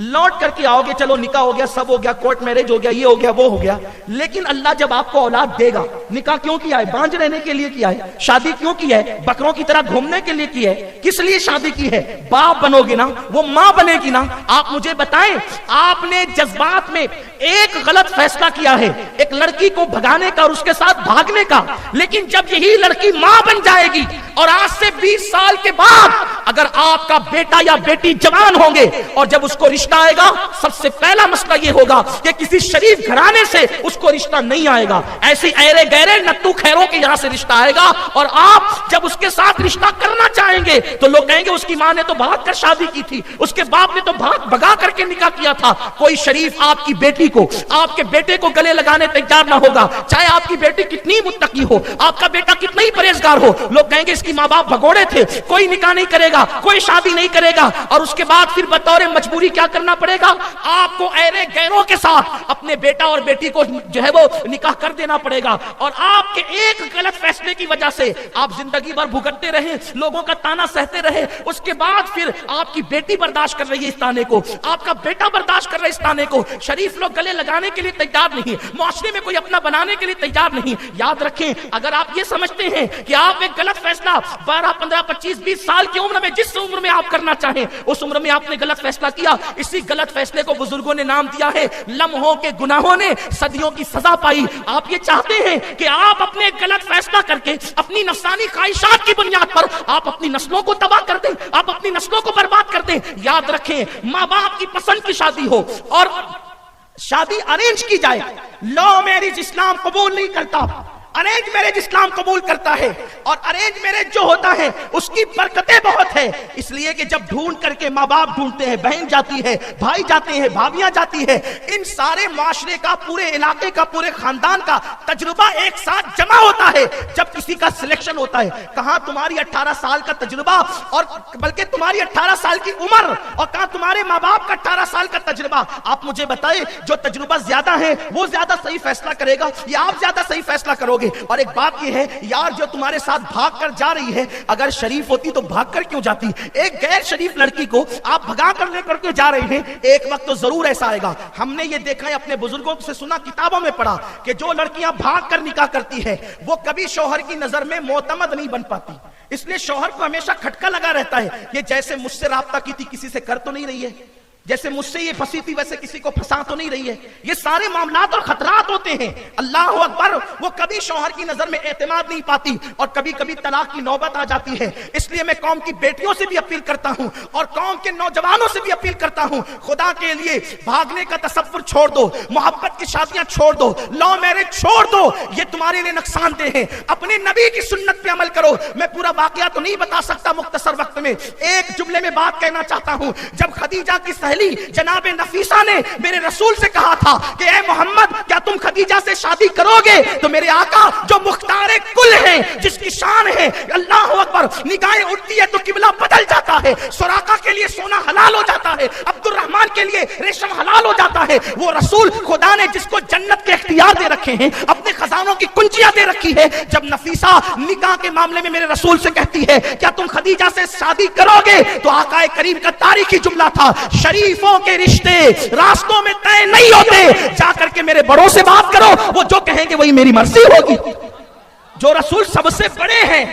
لوٹ کر کے آؤ گے, چلو نکاح ہو گیا, سب ہو گیا, کورٹ میرج ہو گیا, یہ ہو گیا, وہ ہو گیا, لیکن اللہ جب آپ کو اولاد دے گا, نکاح کیوں کیا ہے؟ بانجھ رہنے کے لیے کیا ہے. شادی کیوں کی ہے؟ بکروں کی طرح گھومنے کے لیے کی ہے. کس لیے شادی کی ہے؟ باپ بنو گے نا, وہ ماں بنے گی نا. آپ مجھے بتائیں, آپ نے جذبات میں ایک غلط فیصلہ کیا ہے, ایک لڑکی کو بھگانے کا اور اس کے ساتھ بھاگنے کا, لیکن جب یہی لڑکی ماں بن جائے گی اور آج سے 20 سال کے بعد اگر آپ کا بیٹا یا بیٹی جوان ہوں گے اور جب اس کو رشتہ آئے گا, سب سے پہلا مسئلہ یہ ہوگا کہ کسی شریف گھرانے سے اس کو رشتہ نہیں آئے گا. ایسے ایرے گہرے نتو خیروں کے یہاں سے رشتہ آئے گا, اور آپ جب اس کے ساتھ رشتہ کرنا چاہیں گے تو لوگ کہیں گے اس کی ماں نے تو بھاگ کر شادی کی تھی, اس کے باپ نے تو بھگا کر کے نکاح کیا تھا. کوئی شریف آپ کی بیٹی کو, آپ کے بیٹے کو گلے لگانے تیار نہ ہوگا, چاہے آپ کی بیٹی کتنی متقی ہو, آپ کا بیٹا کتنا ہی پرہیزگار ہو. لوگ کہیں گے اس کی ماں باپ بھگوڑے تھے, کوئی نکاح نہیں کرے گا, کوئی شادی نہیں کرے گا. اور اس کے بعد پھر بطور مجبوری کیا کرنا پڑے گا؟ آپ کو ایرے غیروں کے ساتھ اپنے بیٹا اور بیٹی کو جو ہے وہ نکاح کر دینا پڑے گا. اور آپ کے ایک غلط فیصلے کی وجہ سے آپ زندگی بھر بھگتتے رہے, لوگوں کا تانا سہتے رہے. اس کے بعد پھر آپ کی بیٹی برداشت کر رہی ہے اس تانے کو, آپ کا بیٹا برداشت کر رہا ہے اس تانے کو. شریف لوگ گلے لگانے کے لیے تیار نہیں, معاشرے میں کوئی اپنا بنانے کے لیے تیار نہیں. یاد رکھیں, اگر آپ یہ سمجھتے ہیں کہ آپ ایک غلط فیصلہ 12, 15, 25, 20 سال کی عمر میں, جس عمر میں آپ کرنا چاہیں اس عمر میں آپ نے غلط فیصلہ کیا, اسی غلط فیصلے کو بزرگوں نے نام دیا ہے لمحوں کے گناہوں نے صدیوں کی سزا پائی. آپ یہ چاہتے ہیں کہ آپ اپنے غلط فیصلہ کر کے اپنی نفسانی خواہشات کی بنیاد پر آپ اپنی نسلوں کو تباہ کر دیں, آپ اپنی نسلوں کو برباد کر دیں. یاد رکھیں, ماں باپ کی پسند کی شادی ہو اور شادی ارینج کی جائے, لو میرج اسلام قبول نہیں کرتا, ارینج میرج اسلام قبول کرتا ہے. اور ارینج میرج جو ہوتا ہے اس کی برکتیں بہت ہے, اس لیے کہ جب ڈھونڈ کر کے ماں باپ ڈھونڈتے ہیں, بہن جاتی ہے, بھائی جاتے ہیں, بھابیاں جاتی ہے, ان سارے معاشرے کا, پورے علاقے کا, پورے خاندان کا تجربہ ایک ساتھ جمع ہوتا ہے جب کسی کا سلیکشن ہوتا ہے. کہاں تمہاری 18 سال کا تجربہ, اور بلکہ تمہاری 18 سال کی عمر, اور کہاں تمہارے ماں باپ کا 18 سال کا تجربہ. آپ مجھے بتائیں, جو تجربہ زیادہ ہے وہ زیادہ صحیح فیصلہ کرے گا یا آپ زیادہ صحیح فیصلہ کرو گے؟ اور ایک بات یہ ہے یار, جو تمہارے ساتھ بھاگ کر جا رہی ہے, اگر شریف ہوتی تو بھاگ کر کیوں جاتی؟ ایک غیر شریف لڑکی کو آپ بھگا کر لے کر کے جا رہے ہیں, ایک وقت تو ضرور ایسا آئے گا. ہم نے یہ دیکھا ہے, اپنے بزرگوں سے سنا, کتابوں میں پڑھا کہ جو لڑکیاں بھاگ کر نکاح کرتی ہے وہ کبھی شوہر کی نظر میں معتمد نہیں بن پاتی, اس لیے شوہر کو ہمیشہ کھٹکا لگا رہتا ہے, یہ جیسے مجھ سے رابطہ کی تھی کسی سے کر تو نہیں رہی ہے, جیسے مجھ سے یہ پھنسی تھی ویسے کسی کو پھنسا تو نہیں رہی ہے. یہ سارے معاملات اور خطرات ہوتے ہیں. اللہ اکبر, وہ کبھی شوہر کی نظر میں اعتماد نہیں پاتی اور کبھی کبھی طلاق کی نوبت آ جاتی ہے. اس لیے میں قوم کی بیٹیوں سے بھی اپیل کرتا ہوں اور قوم کے نوجوانوں سے بھی اپیل کرتا ہوں, خدا کے لیے بھاگنے کا تصور چھوڑ دو, محبت کی شادیاں چھوڑ دو, لو میرج چھوڑ دو, یہ تمہارے لیے نقصان دہ ہے. اپنے نبی کی سنت پہ عمل کرو. میں پورا واقعہ تو نہیں بتا سکتا مختصر وقت میں, ایک جملے میں بات کہنا چاہتا ہوں. جب خدیجہ کی سہیلی جناب نفیسہ نے میرے رسول سے کہا تھا کہ اے محمد, کیا تم خدیجہ سے شادی کرو گے, تو میرے آقا جو مختار کل ہیں, جس کی شان ہے اللہ اکبر, نگاہیں اٹھتی ہے تو قبلہ بدل جاتا ہے. سراقہ کے لیے سونا حلال ہو جاتا ہے, عبد الرحمن کے لیے ریشم حلال ہو جاتا ہے. وہ رسول خدا نے جس کو جنت کے اختیار دے رکھے ہیں, اپنے خزانوں کی کنجیاں دے رکھی ہے, جب نفیسہ نکاح کے معاملے میں میرے رسول سے کہتی ہے کیا تم خدیجہ سے شادی کرو گے, تو آقا کریم کا تاریخی جملہ تھا, شریفوں کے رشتے راستوں میں طے نہیں ہوتے, جا کر کے میرے بڑوں سے بات کرو, وہ جو کہیں گے وہی میری مرضی ہوگی. جو رسول سب سے بڑے ہیں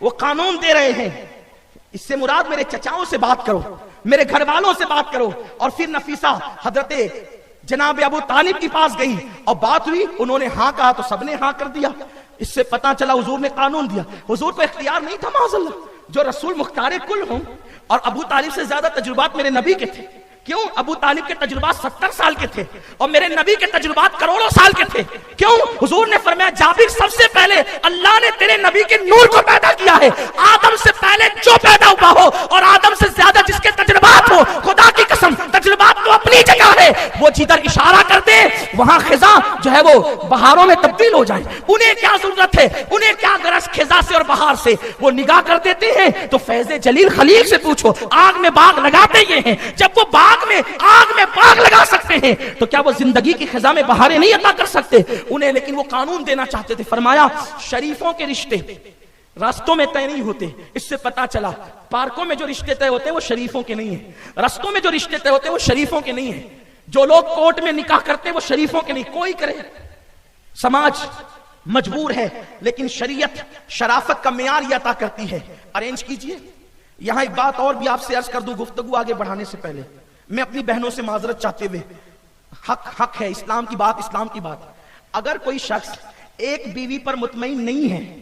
وہ قانون دے رہے ہیں, اس سے مراد میرے چچاؤں سے بات کرو, میرے گھر والوں سے بات کرو. اور پھر نفیسہ حضرت جناب ابو طالب کے پاس گئی اور بات ہوئی, انہوں نے ہاں کہا تو سب نے ہاں کر دیا. اس سے پتا چلا حضور نے قانون دیا. حضور کو اختیار نہیں تھا معاذ اللہ. جو رسول مختار کل ہوں, اور ابو طالب سے زیادہ تجربات میرے نبی کے تھے. کیوں؟ ابو طالب کے تجربات 70 سال کے تھے اور میرے نبی کے تجربات کروڑوں سال کے تھے. کیوں؟ حضور نے فرمایا جابر, سب سے پہلے اللہ نے تیرے نبی کے نور کو پیدا کیا ہے. آدم سے پہلے جو پیدا ہوا ہو اور آدم سے زیادہ جس کے تجربات ہو, خدا کی قسم تجربات تو اپنی جگہ ہے, وہ جدھر اشارہ کر دے وہاں خزاں جو ہے وہ بہاروں میں تبدیل ہو جائے. انہیں کیا ضرورت ہے, انہیں کیا غرض خزاں سے اور بہار سے, وہ نگاہ کر دیتے ہیں. تو فیض جلیل خلیل سے پوچھو, آگ میں باغ لگاتے یہ ہیں, جب وہ آگ میں باغ لگا سکتے ہیں تو کیا وہ زندگی کی خزاں میں بہاریں نہیں عطا کر سکتے انہیں؟ لیکن وہ قانون دینا چاہتے تھے. فرمایا شریفوں کے رشتے راستوں میں طے نہیں ہوتے. اس سے پتا چلا پارکوں میں جو رشتے طے ہوتے ہیں وہ شریفوں کے نہیں ہیں, رستوں میں جو رشتے طے ہوتے ہیں وہ شریفوں کے نہیں ہیں, جو لوگ کورٹ میں نکاح کرتے ہیں وہ شریفوں کے نہیں. کوئی کرے, سماج مجبور ہے, لیکن شریعت شرافت کا معیار یہ عطا کرتی ہے. ارینج کیجئے. یہاں ایک بات اور بھی آپ سے عرض کر دوں گفتگو آگے بڑھانے سے پہلے, میں اپنی بہنوں سے معذرت چاہتے ہوئے, حق ہے, اسلام کی بات. اگر کوئی شخص ایک بیوی پر مطمئن نہیں ہے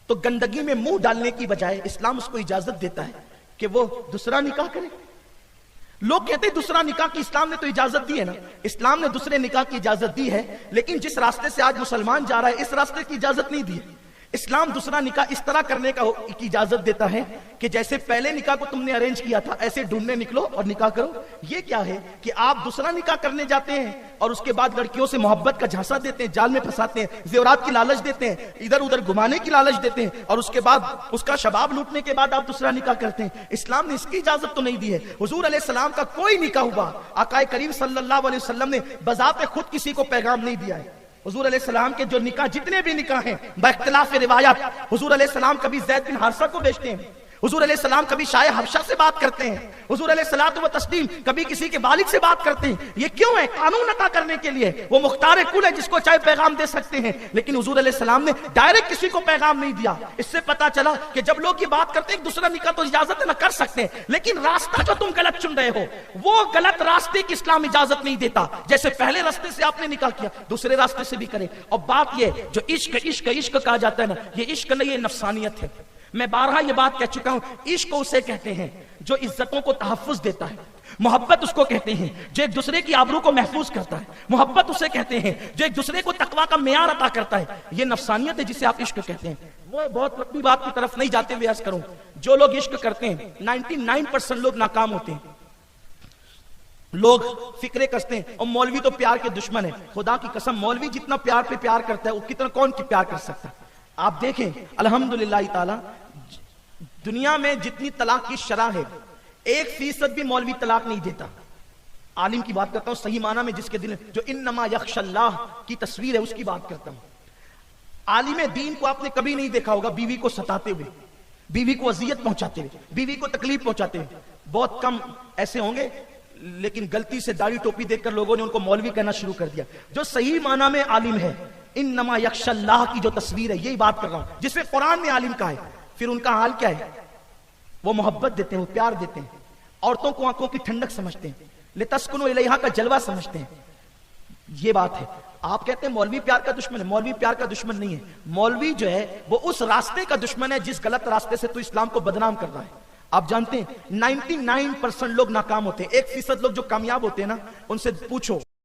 تو گندگی میں منہ ڈالنے کی بجائے اسلام اس کو اجازت دیتا ہے کہ وہ دوسرا نکاح کرے. لوگ کہتے ہیں دوسرا نکاح کی اسلام نے تو اجازت دی ہے نا. اسلام نے دوسرے نکاح کی اجازت دی ہے, لیکن جس راستے سے آج مسلمان جا رہا ہے اس راستے کی اجازت نہیں دی ہے. اسلام دوسرا نکاح اس طرح کرنے کی اجازت دیتا ہے کہ جیسے پہلے نکاح کو تم نے ارینج کیا تھا ایسے ڈھونڈنے نکلو اور نکاح کرو. یہ کیا ہے کہ آپ دوسرا نکاح کرنے جاتے ہیں اور اس کے بعد لڑکیوں سے محبت کا جھانسا دیتے ہیں, جال میں پھنساتے ہیں, زیورات کی لالچ دیتے ہیں, ادھر ادھر گھمانے کی لالچ دیتے ہیں, اور اس کے بعد اس کا شباب لوٹنے کے بعد آپ دوسرا نکاح کرتے ہیں. اسلام نے اس کی اجازت تو نہیں دی ہے. حضور علیہ السلام کا کوئی نکاح ہوا, آقا کریم صلی اللہ علیہ وسلم نے بذات خود کسی کو پیغام نہیں دیا ہے. حضور علیہ السلام کے جو نکاح, جتنے بھی نکاح ہیں با اختلاف روایات, حضور علیہ السلام کبھی زید بن حارثہ کو بیچتے ہیں, حضور علیہ السلام کبھی شاہ حبشہ سے بات کرتے ہیں, حضور علیہ الصلوۃ والتسلیم کبھی کسی کے والد سے بات کرتے ہیں. یہ کیوں ہے؟ قانون عطا کرنے کے لیے. وہ مختار کل ہے جس کو چاہے پیغام دے سکتے ہیں, لیکن حضور علیہ السلام نے ڈائریکٹ کسی کو پیغام نہیں دیا. اس سے پتا چلا کہ جب لوگ یہ بات کرتے ہیں دوسرا نکاح تو اجازت نہ کر سکتے ہیں, لیکن راستہ جو تم غلط چن رہے ہو وہ غلط راستے کی اسلام اجازت نہیں دیتا. جیسے پہلے راستے سے آپ نے نکاح کیا دوسرے راستے سے بھی کرے. اور بات یہ جو عشق کہا جاتا ہے نا, یہ عشق نہیں, یہ نفسانیت ہے. میں بارہا یہ بات کہہ چکا ہوں, عشق اسے کہتے ہیں جو عزتوں کو تحفظ دیتا ہے. محبت اس کو کہتے ہیں جو ایک دوسرے کی آبرو کو محفوظ کرتا ہے. محبت اسے کہتے ہیں جو ایک دوسرے کو تقویٰ کا معیار عطا کرتا ہے. یہ نفسانیت ہے جسے آپ عشق کہتے ہیں. وہ بہت لمبی بات کی طرف نہیں جاتے ہوئے عرض کروں, جو لوگ عشق کرتے ہیں 99% لوگ ناکام ہوتے ہیں. لوگ فکرے کستے ہیں اور مولوی تو پیار کے دشمن ہے. خدا کی قسم مولوی جتنا پیار پہ پیار کرتا ہے وہ کتنا کون کی پیار کر سکتا ہے. آپ دیکھیں الحمدللہ تعالی دنیا میں جتنی طلاق کی شرح ہے 1% بھی مولوی طلاق نہیں دیتا. عالم کی بات کرتا ہوں صحیح معنی میں, جس کے دل جو انما یخشى اللہ کی تصویر ہے اس کی بات کرتا ہوں. عالم دین کو آپ نے کبھی نہیں دیکھا ہوگا بیوی کو ستاتے ہوئے, بیوی کو اذیت پہنچاتے ہوئے, بیوی کو تکلیف پہنچاتے ہوئے. بہت کم ایسے ہوں گے, لیکن غلطی سے داڑھی ٹوپی دیکھ کر لوگوں نے ان کو مولوی کہنا شروع کر دیا. جو صحیح معنی میں عالم ہے, انما یخشى اللہ کی جو تصویر ہے یہی بات کر رہا ہوں, جس میں قرآن میں عالم کا ہے. پھر ان کا حال کیا ہے؟ وہ محبت دیتے ہیں, وہ پیار دیتے ہیں, عورتوں کو آنکھوں کی ٹھنڈک سمجھتے ہیں, لتسکنوا الیہا کا جلوہ سمجھتے ہیں. یہ بات ہے. آپ کہتے ہیں مولوی پیار کا دشمن ہے. مولوی پیار کا دشمن نہیں ہے. مولوی جو ہے وہ اس راستے کا دشمن ہے جس غلط راستے سے تو اسلام کو بدنام کر رہا ہے. آپ جانتے ہیں 99% لوگ ناکام ہوتے ہیں, 1% لوگ جو کامیاب ہوتے ہیں نا ان سے پوچھو